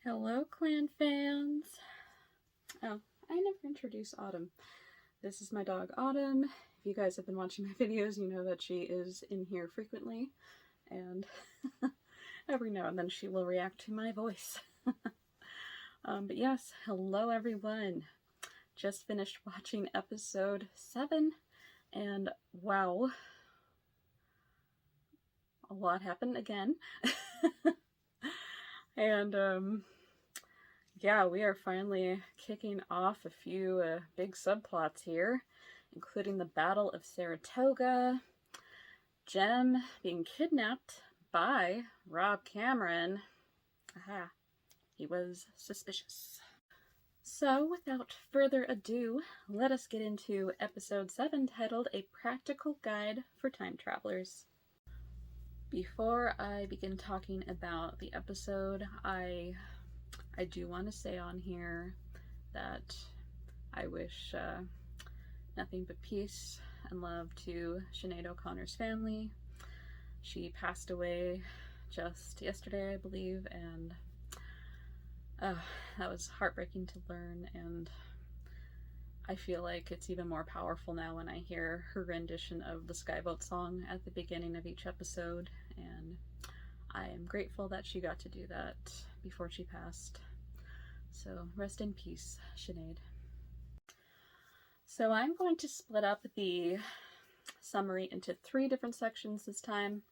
Hello, clan fans! Oh, I never introduced Autumn. This is my dog, Autumn. If you guys have been watching my videos, you know that she is in here frequently, and every now and then she will react to my voice. But yes, hello everyone! Just finished watching episode 7, and wow, a lot happened again. And yeah, we are finally kicking off a few big subplots here, including the Battle of Saratoga, Jem being kidnapped by Rob Cameron. Aha, he was suspicious. So, without further ado, let us get into episode 7, titled A Practical Guide for Time Travelers. Before I begin talking about the episode, I do want to say on here that I wish nothing but peace and love to Sinead O'Connor's family. She passed away just yesterday, I believe, and that was heartbreaking to learn, and I feel like it's even more powerful now when I hear her rendition of the Skye Boat Song at the beginning of each episode, and I am grateful that she got to do that before she passed. So rest in peace, Sinead. So I'm going to split up the summary into 3 different sections this time.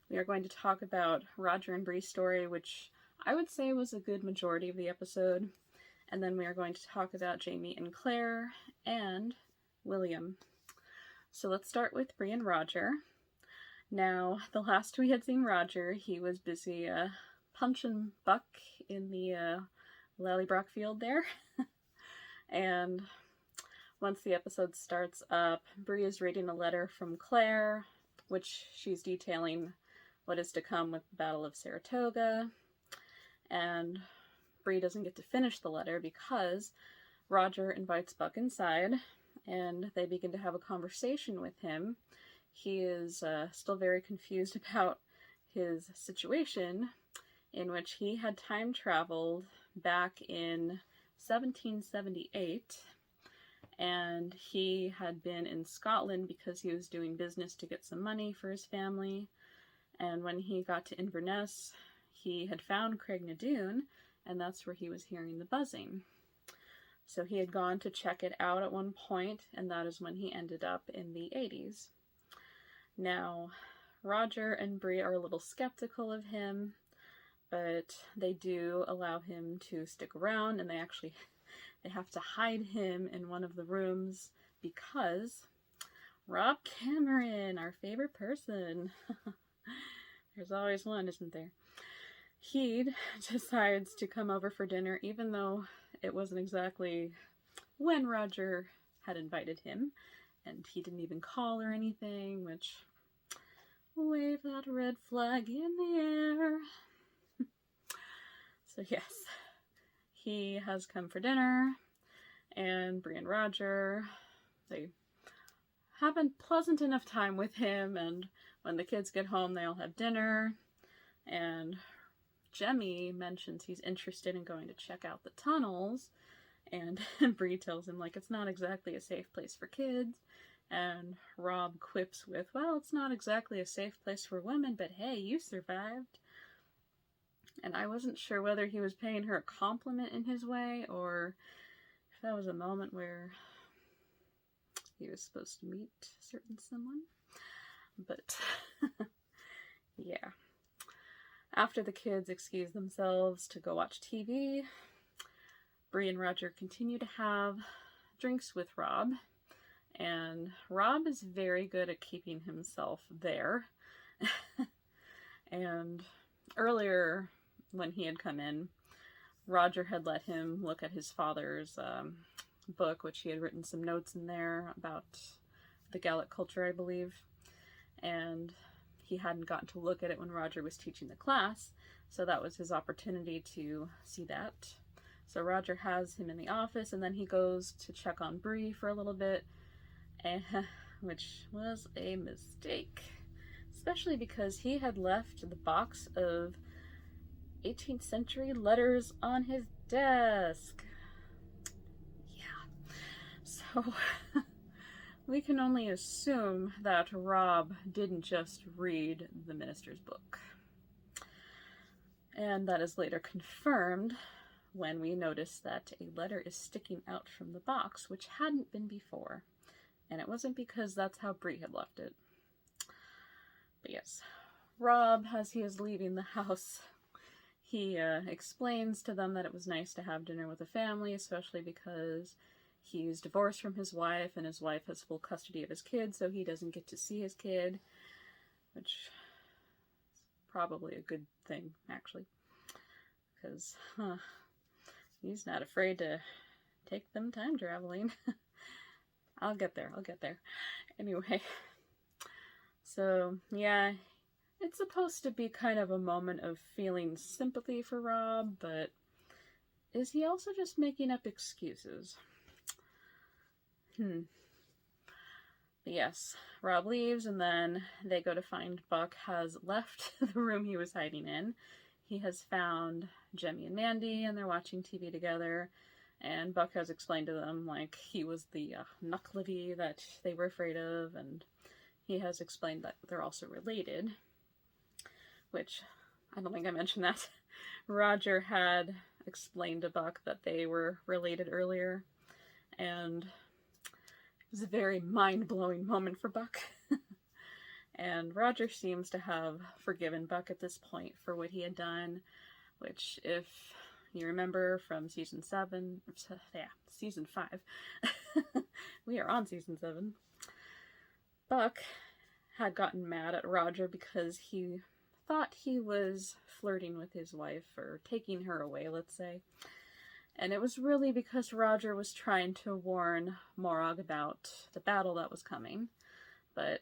We are going to talk about Roger and Bree's story, which I would say was a good majority of the episode. And then we are going to talk about Jamie and Claire and William. So let's start with Bree and Roger. Now, the last we had seen Roger, he was busy punching Buck in the Lallybrock field there. And once the episode starts up, Bree is reading a letter from Claire, which she's detailing what is to come with the Battle of Saratoga. And Bree doesn't get to finish the letter because Roger invites Buck inside and they begin to have a conversation with him. He is still very confused about his situation, in which he had time traveled back in 1778, and he had been in Scotland because he was doing business to get some money for his family. And when he got to Inverness, he had found Craignadoon, and that's where he was hearing the buzzing. So he had gone to check it out at one point, and that is when he ended up in the 80s. Now, Roger and Bree are a little skeptical of him, but they do allow him to stick around, and they have to hide him in one of the rooms because Rob Cameron, our favorite person, there's always one, isn't there? He decides to come over for dinner, even though it wasn't exactly when Roger had invited him, and he didn't even call or anything, which, wave that red flag in the air. So yes, he has come for dinner, and Bree and Roger, they have a pleasant enough time with him, and when the kids get home, they all have dinner, and Jemmy mentions he's interested in going to check out the tunnels, and Bree tells him, like, it's not exactly a safe place for kids, and Rob quips with, well, it's not exactly a safe place for women, but hey, you survived. And I wasn't sure whether he was paying her a compliment in his way, or if that was a moment where he was supposed to meet a certain someone. But, yeah. After the kids excuse themselves to go watch TV, Bree and Roger continue to have drinks with Rob, and Rob is very good at keeping himself there. And earlier, when he had come in, Roger had let him look at his father's book, which he had written some notes in there about the Gallic culture, I believe, and he hadn't gotten to look at it when Roger was teaching the class, so that was his opportunity to see that. So Roger has him in the office, and then he goes to check on Bree for a little bit, which was a mistake, especially because he had left the box of 18th century letters on his desk. Yeah. So we can only assume that Rob didn't just read the minister's book. And that is later confirmed when we notice that a letter is sticking out from the box, which hadn't been before. And it wasn't because that's how Bree had left it. But yes, Rob, as he is leaving the house, he explains to them that it was nice to have dinner with the family, especially because he's divorced from his wife, and his wife has full custody of his kid, so he doesn't get to see his kid, which is probably a good thing, actually, because he's not afraid to take them time traveling. I'll get there. Anyway, so yeah, it's supposed to be kind of a moment of feeling sympathy for Rob, but is he also just making up excuses? But yes, Rob leaves, and then they go to find Buck has left the room he was hiding in. He has found Jemmy and Mandy, and they're watching TV together, and Buck has explained to them, like, he was the Knuckledy that they were afraid of, and he has explained that they're also related, which, I don't think I mentioned that. Roger had explained to Buck that they were related earlier, and it was a very mind-blowing moment for Buck. And Roger seems to have forgiven Buck at this point for what he had done, which, if you remember from season 5, we are on season 7, Buck had gotten mad at Roger because he thought he was flirting with his wife, or taking her away, let's say. And it was really because Roger was trying to warn Morag about the battle that was coming. But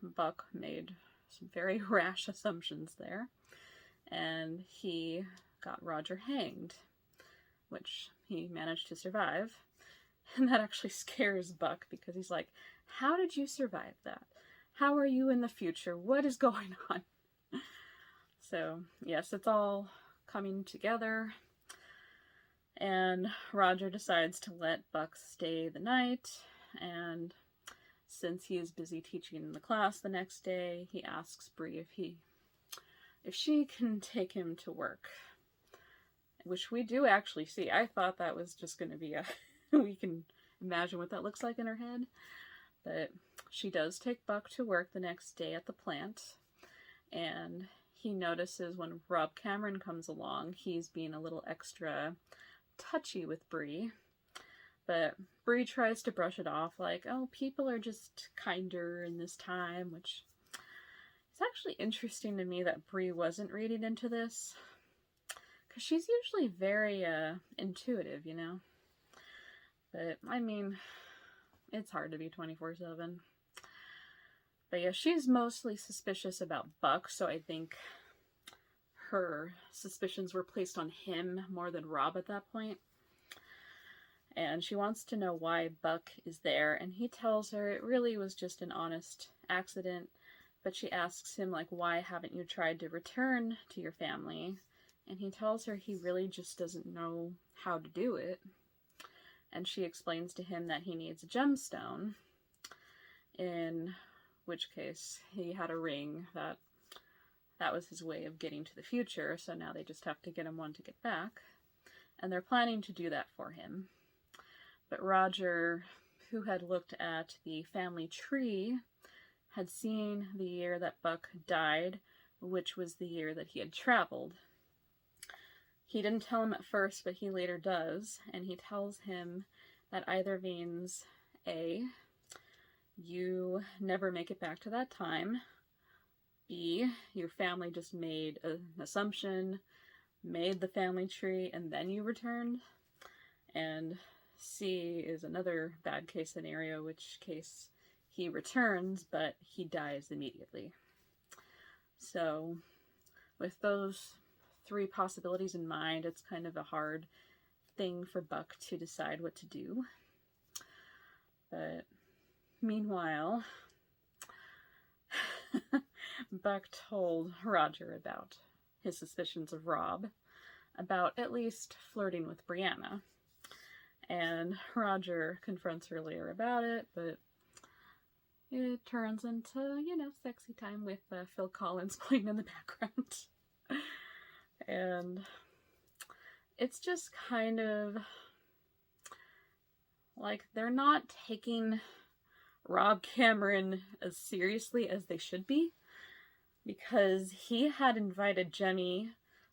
Buck made some very rash assumptions there, and he got Roger hanged, which he managed to survive. And that actually scares Buck, because he's like, how did you survive that? How are you in the future? What is going on? So, yes, it's all coming together. And Roger decides to let Buck stay the night, and since he is busy teaching the class the next day, he asks Bree if she can take him to work, which we do actually see. I thought that was just going to be we can imagine what that looks like in her head, but she does take Buck to work the next day at the plant, and he notices when Rob Cameron comes along, he's being a little extra touchy with Bree, but Bree tries to brush it off like, oh, people are just kinder in this time, which is actually interesting to me that Bree wasn't reading into this, because she's usually very intuitive, you know, but I mean, it's hard to be 24/7. But yeah, she's mostly suspicious about Buck, so I think her suspicions were placed on him more than Rob at that point. And she wants to know why Buck is there, and he tells her it really was just an honest accident, but she asks him, like, why haven't you tried to return to your family? And he tells her he really just doesn't know how to do it. And she explains to him that he needs a gemstone, in which case he had a ring that was his way of getting to the future, so now they just have to get him one to get back. And they're planning to do that for him. But Roger, who had looked at the family tree, had seen the year that Buck died, which was the year that he had traveled. He didn't tell him at first, but he later does, and he tells him that either means A, you never make it back to that time, B, your family just made an assumption, made the family tree, and then you returned, and C is another bad case scenario, which case he returns, but he dies immediately. So, with those 3 possibilities in mind, it's kind of a hard thing for Buck to decide what to do. But meanwhile, Buck told Roger about his suspicions of Rob about at least flirting with Brianna. And Roger confronts her later about it, but it turns into, sexy time with Phil Collins playing in the background. And it's just kind of like they're not taking Rob Cameron as seriously as they should be, because he had invited Jemmy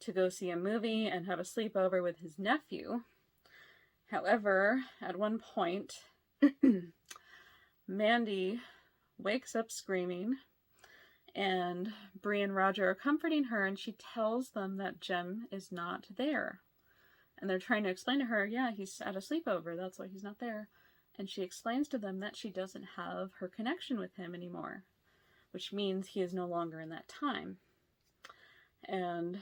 to go see a movie and have a sleepover with his nephew. However, at one point, Mandy wakes up screaming, and Bree and Roger are comforting her, and she tells them that Jem is not there. And they're trying to explain to her, yeah, he's at a sleepover, that's why he's not there. And she explains to them that she doesn't have her connection with him anymore, which means he is no longer in that time. And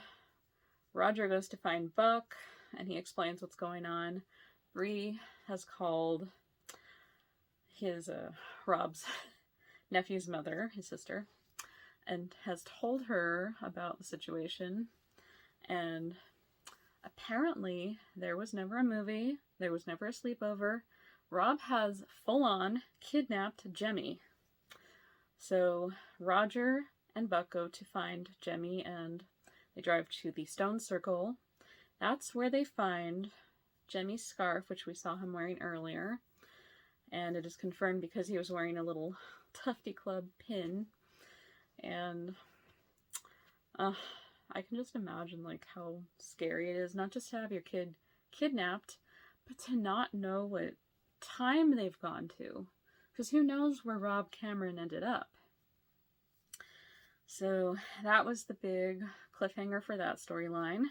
Roger goes to find Buck, and he explains what's going on. Bree has called Rob's nephew's mother, his sister, and has told her about the situation. And apparently there was never a movie, there was never a sleepover. Rob has full-on kidnapped Jemmy. So Roger and Buck go to find Jemmy, and they drive to the Stone Circle. That's where they find Jemmy's scarf, which we saw him wearing earlier. And it is confirmed because he was wearing a little Tufty Club pin. And I can just imagine like how scary it is, not just to have your kid kidnapped, but to not know what time they've gone to. Because who knows where Rob Cameron ended up. So that was the big cliffhanger for that storyline.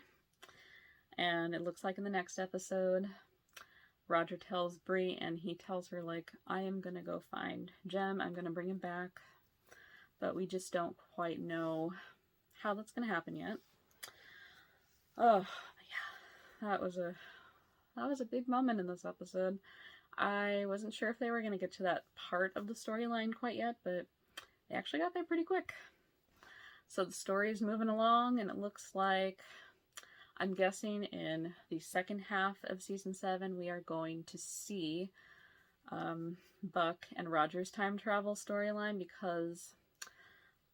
And it looks like in the next episode, Roger tells Bree, and he tells her, like, I am going to go find Jem. I'm going to bring him back. But we just don't quite know how that's going to happen yet. Oh, yeah. That was a big moment in this episode. I wasn't sure if they were going to get to that part of the storyline quite yet, but they actually got there pretty quick. So the story is moving along, and it looks like, I'm guessing in the second half of season 7, we are going to see Buck and Roger's time travel storyline, because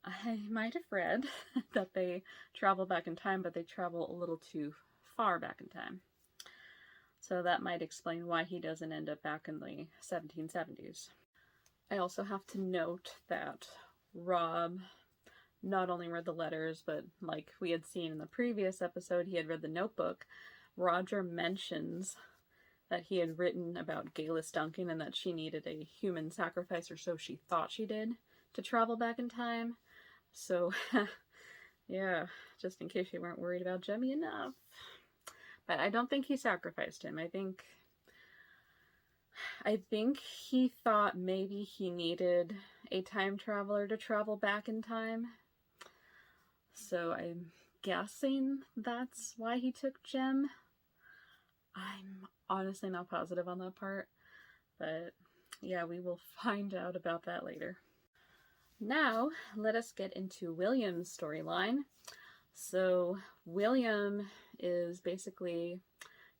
I might have read that they travel back in time, but they travel a little too far back in time. So that might explain why he doesn't end up back in the 1770s. I also have to note that Rob not only read the letters, but like we had seen in the previous episode, he had read the notebook. Roger mentions that he had written about Galis Duncan and that she needed a human sacrifice, or so she thought she did, to travel back in time. So, yeah, just in case you weren't worried about Jemmy enough. But I don't think he sacrificed him. I think he thought maybe he needed a time traveler to travel back in time. So I'm guessing that's why he took Jem. I'm honestly not positive on that part. But yeah, we will find out about that later. Now, let us get into William's storyline. So William is basically,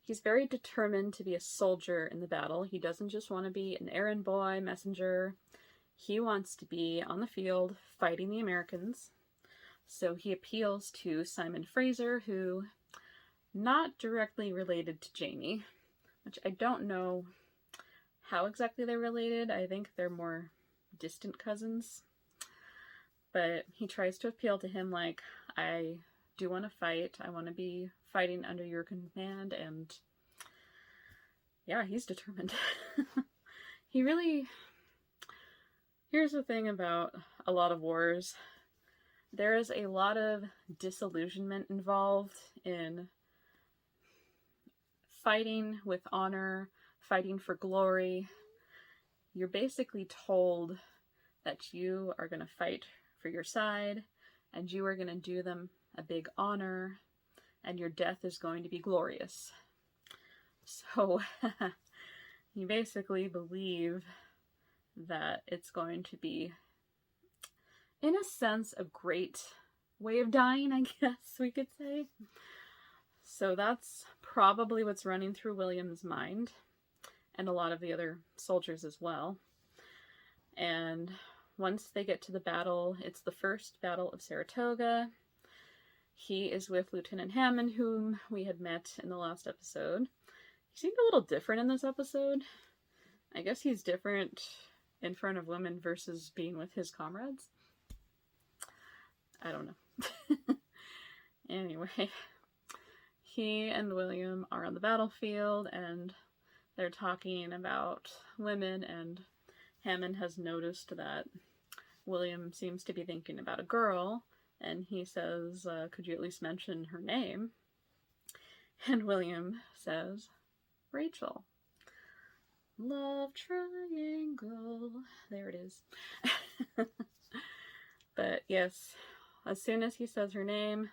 he's very determined to be a soldier in the battle. He doesn't just want to be an errand boy, messenger. He wants to be on the field fighting the Americans. So he appeals to Simon Fraser, who, not directly related to Jamie, which I don't know how exactly they're related. I think they're more distant cousins. But he tries to appeal to him like, I do want to fight. I want to be fighting under your command. And yeah, he's determined. Here's the thing about a lot of wars. There is a lot of disillusionment involved in fighting with honor, fighting for glory. You're basically told that you are going to fight for your side, and you are going to do them a big honor, and your death is going to be glorious. So, you basically believe that it's going to be, in a sense, a great way of dying, I guess we could say. So that's probably what's running through William's mind, and a lot of the other soldiers as well. And once they get to the battle, it's the First Battle of Saratoga. He is with Lieutenant Hammond, whom we had met in the last episode. He seemed a little different in this episode. I guess he's different in front of women versus being with his comrades. I don't know. Anyway, he and William are on the battlefield, and they're talking about women, and Hammond has noticed that William seems to be thinking about a girl, and he says, could you at least mention her name? And William says, Rachel. Love triangle. There it is. But yes, as soon as he says her name,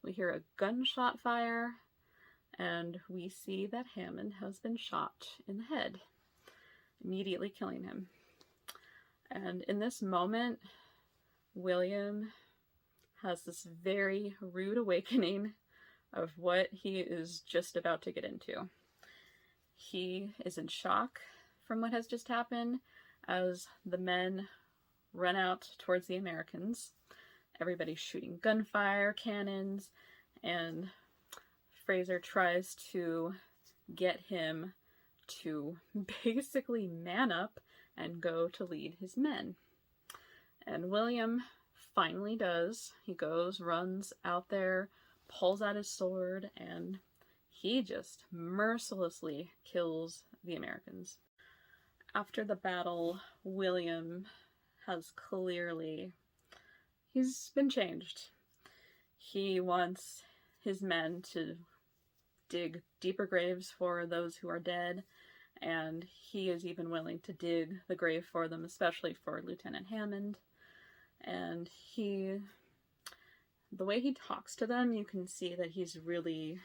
we hear a gunshot fire, and we see that Hammond has been shot in the head, immediately killing him. And in this moment, William has this very rude awakening of what he is just about to get into. He is in shock from what has just happened as the men run out towards the Americans. Everybody's shooting gunfire, cannons, and Fraser tries to get him to basically man up and go to lead his men. And William finally does. He goes, runs out there, pulls out his sword, and he just mercilessly kills the Americans. After the battle, William has clearly, he's been changed. He wants his men to dig deeper graves for those who are dead, and he is even willing to dig the grave for them, especially for Lieutenant Hammond. And the way he talks to them, you can see that he's really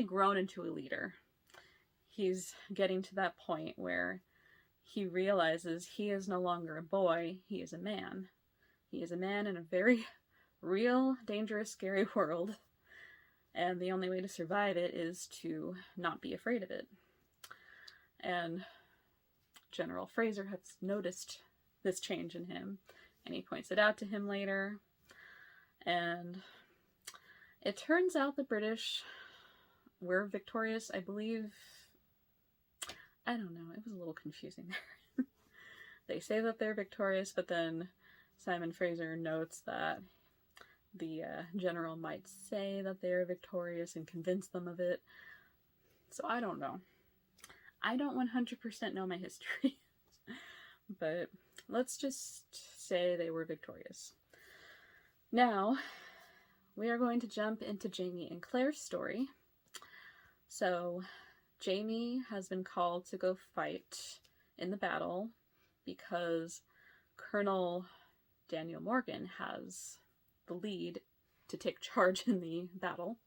grown into a leader. He's getting to that point where he realizes he is no longer a boy, he is a man. He is a man in a very real, dangerous, scary world, and the only way to survive it is to not be afraid of it. And General Fraser has noticed this change in him, and he points it out to him later. And it turns out the British were victorious, I believe. I don't know, it was a little confusing there. They say that they're victorious, but then Simon Fraser notes that the general might say that they're victorious and convince them of it. So I don't know. I don't 100% know my history. But let's just say they were victorious. Now, we are going to jump into Jamie and Claire's story. So, Jamie has been called to go fight in the battle because Colonel Daniel Morgan has the lead to take charge in the battle.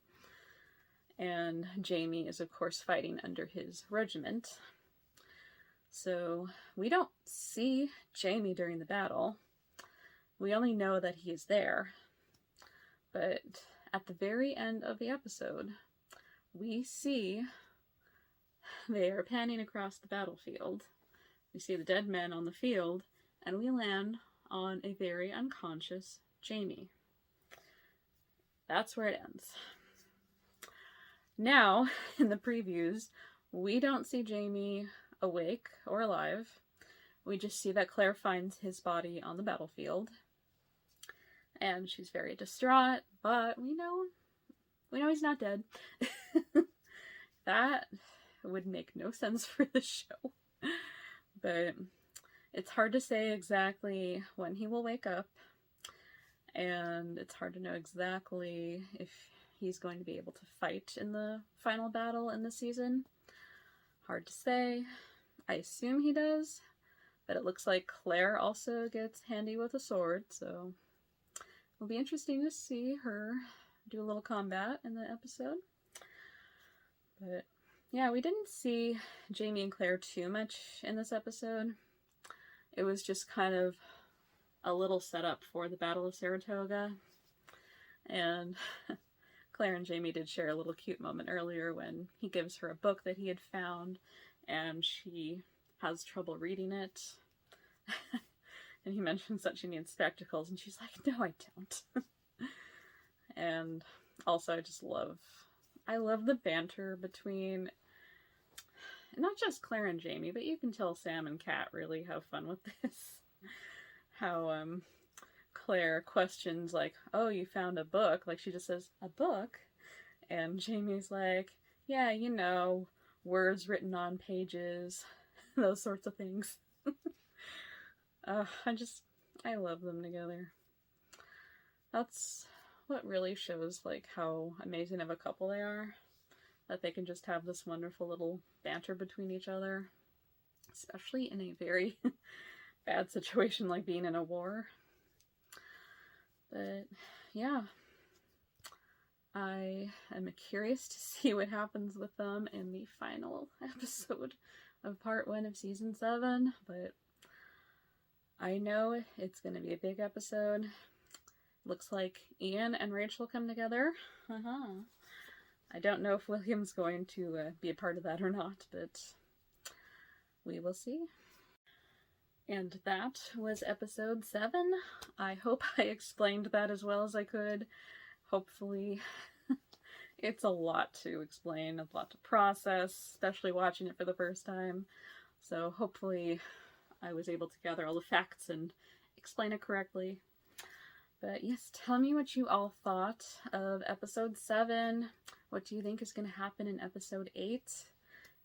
And Jamie is, of course, fighting under his regiment. So we don't see Jamie during the battle. We only know that he is there. But at the very end of the episode, we see they are panning across the battlefield. We see the dead men on the field, and we land on a very unconscious Jamie. That's where it ends. Now, in the previews, we don't see Jamie awake or alive. We just see that Claire finds his body on the battlefield. And she's very distraught, but we know he's not dead. That would make no sense for the show. But it's hard to say exactly when he will wake up. And it's hard to know exactly if he's going to be able to fight in the final battle in the season. Hard to say. I assume he does, but it looks like Claire also gets handy with a sword, so it'll be interesting to see her do a little combat in the episode. But yeah, we didn't see Jamie and Claire too much in this episode. It was just kind of a little setup for the Battle of Saratoga. And Claire and Jamie did share a little cute moment earlier when he gives her a book that he had found and she has trouble reading it. And he mentions that she needs spectacles and she's like, no, I don't. And also I love the banter between not just Claire and Jamie, but you can tell Sam and Kat really have fun with this. How Claire questions like, oh, you found a book? Like she just says, a book? And Jamie's like, yeah, you know, words written on pages, those sorts of things. I love them together. That's what really shows like how amazing of a couple they are. That they can just have this wonderful little banter between each other. Especially in a very bad situation like being in a war. But yeah, I am curious to see what happens with them in the final episode of part 1 of season 7, but I know it's going to be a big episode. Looks like Ian and Rachel come together. I don't know if William's going to be a part of that or not, but we will see. And that was episode 7. I hope I explained that as well as I could. Hopefully. It's a lot to explain, a lot to process, especially watching it for the first time. So hopefully I was able to gather all the facts and explain it correctly. But yes, tell me what you all thought of episode 7. What do you think is going to happen in episode 8?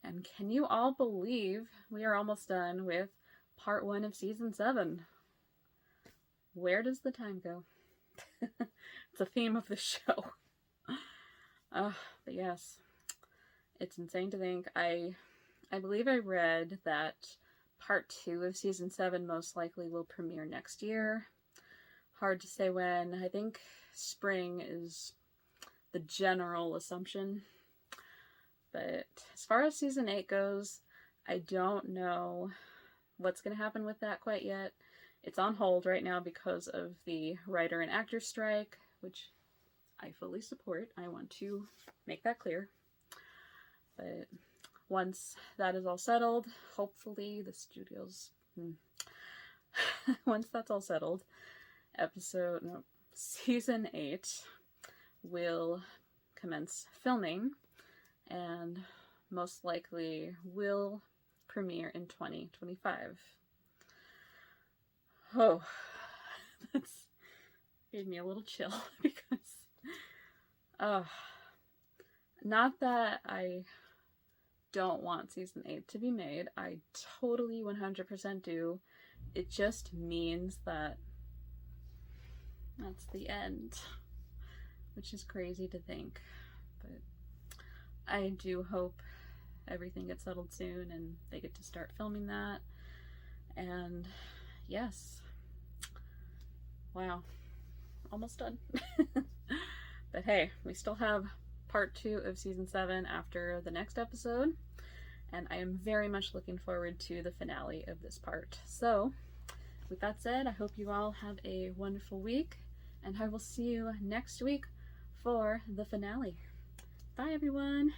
And can you all believe we are almost done with part 1 of season 7? Where does the time go? It's a theme of the show. But yes, it's insane to think. I believe I read that part 2 of season 7 most likely will premiere next year. Hard to say when. I think spring is the general assumption. But as far as season 8 goes, I don't know what's going to happen with that quite yet. It's on hold right now because of the writer and actor strike, which I fully support. I want to make that clear. But once that is all settled, hopefully the studios... Once that's all settled, season 8 will commence filming and most likely will premiere in 2025. Oh, that's gave me a little chill because not that I don't want season 8 to be made. I totally 100% do. It just means that that's the end, which is crazy to think. But I do hope everything gets settled soon and they get to start filming that. And yes, wow, almost done. But hey, we still have part 2 of season 7 after the next episode, and I am very much looking forward to the finale of this part. So with that said, I hope you all have a wonderful week, and I will see you next week for the finale. Bye everyone!